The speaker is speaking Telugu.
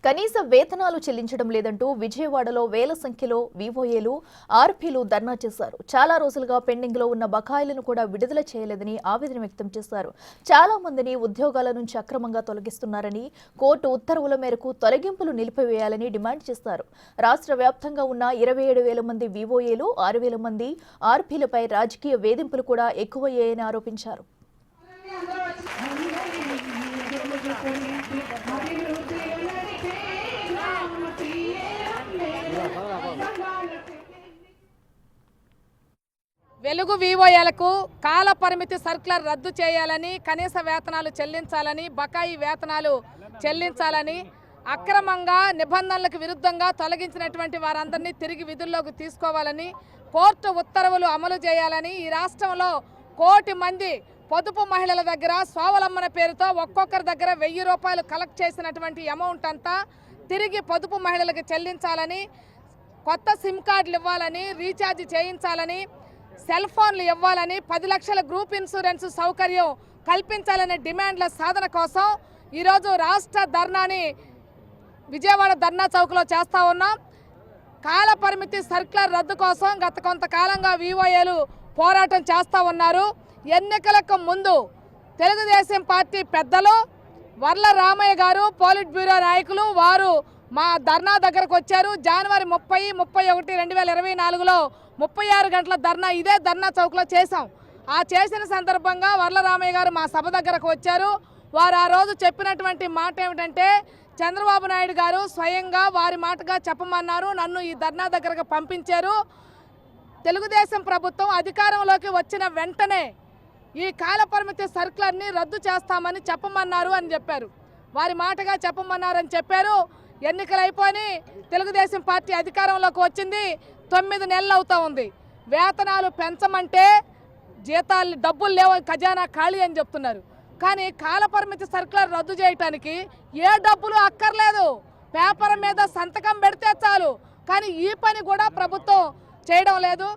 కనీస వేతనాలు చెల్లించడం లేదంటూ విజయవాడలో వేల సంఖ్యలో వివోఏలు ఆర్పీలు ధర్నా చేశారు. చాలా రోజులుగా పెండింగ్ లో ఉన్న బకాయిలను కూడా విడుదల చేయలేదని ఆవేదన వ్యక్తం చేశారు. చాలా మందిని ఉద్యోగాల నుంచి అక్రమంగా తొలగిస్తున్నారని, కోర్టు ఉత్తర్వుల మేరకు తొలగింపులు నిలిపివేయాలని డిమాండ్ చేశారు. రాష్ట్ర వ్యాప్తంగా ఉన్న 27,000 మంది వివోఏలు, 6,000 మంది ఆర్పీలపై రాజకీయ వేధింపులు కూడా ఎక్కువయ్యాయని ఆరోపించారు. వెలుగు వివోఏలకు కాల పరిమితి సర్క్యులర్ రద్దు చేయాలని, కనీస వేతనాలు చెల్లించాలని, బకాయి వేతనాలు చెల్లించాలని, అక్రమంగా నిబంధనలకు విరుద్ధంగా తొలగించినటువంటి వారందరినీ తిరిగి విధుల్లోకి తీసుకోవాలని, కోర్టు ఉత్తర్వులు అమలు చేయాలని, ఈ రాష్ట్రంలో 1 కోటి మంది పొదుపు మహిళల దగ్గర స్వావలంబన పేరుతో ఒక్కొక్కరి దగ్గర 1000 రూపాయలు కలెక్ట్ చేసినటువంటి అమౌంట్ అంతా తిరిగి పొదుపు మహిళలకు చెల్లించాలని, కొత్త సిమ్ కార్డులు ఇవ్వాలని, రీఛార్జ్ చేయించాలని, సెల్ ఫోన్లు ఇవ్వాలని, 10 లక్షల గ్రూప్ ఇన్సూరెన్స్ సౌకర్యం కల్పించాలనే డిమాండ్ల సాధన కోసం ఈరోజు రాష్ట్ర ధర్నాని విజయవాడ ధర్నా చౌక్లో చేస్తూ ఉన్నాం. కాల పరిమితి సర్క్యులర్ రద్దు కోసం గత కొంతకాలంగా వివోఏలు పోరాటం చేస్తూ ఉన్నారు. ఎన్నికలకు ముందు తెలుగుదేశం పార్టీ పెద్దలు వర్ల రామయ్య గారు, పోలిట్ బ్యూరో నాయకులు వారు మా ధర్నా దగ్గరకు వచ్చారు. జనవరి 30, 31, 2024లో 36 గంటల ధర్నా ఇదే ధర్నా చౌక్లో చేశాం. ఆ చేసిన సందర్భంగా వర్ల రామయ్య గారు మా సభ దగ్గరకు వచ్చారు. వారు ఆ రోజు చెప్పినటువంటి మాట ఏమిటంటే, చంద్రబాబు నాయుడు గారు స్వయంగా వారి మాటగా చెప్పమన్నారు, నన్ను ఈ ధర్నా దగ్గరకు పంపించారు. తెలుగుదేశం ప్రభుత్వం అధికారంలోకి వచ్చిన వెంటనే ఈ కాలపరిమితి సర్క్యులర్ని రద్దు చేస్తామని చెప్పమన్నారు అని చెప్పారు. వారి మాటగా చెప్పమన్నారని చెప్పారు. ఎన్నికలు అయిపోయి తెలుగుదేశం పార్టీ అధికారంలోకి వచ్చింది. 9 నెలలు అవుతా ఉంది. వేతనాలు పెంచమంటే జీతాలు డబ్బులు లేవు, ఖజానా ఖాళీ అని చెప్తున్నారు. కానీ కాలపరిమితి సర్క్యులర్ రద్దు చేయడానికి ఏ డబ్బులు అక్కర్లేదు, పేపర్ మీద సంతకం పెడితే చాలు. కానీ ఈ పని కూడా ప్రభుత్వం చేయడం లేదు.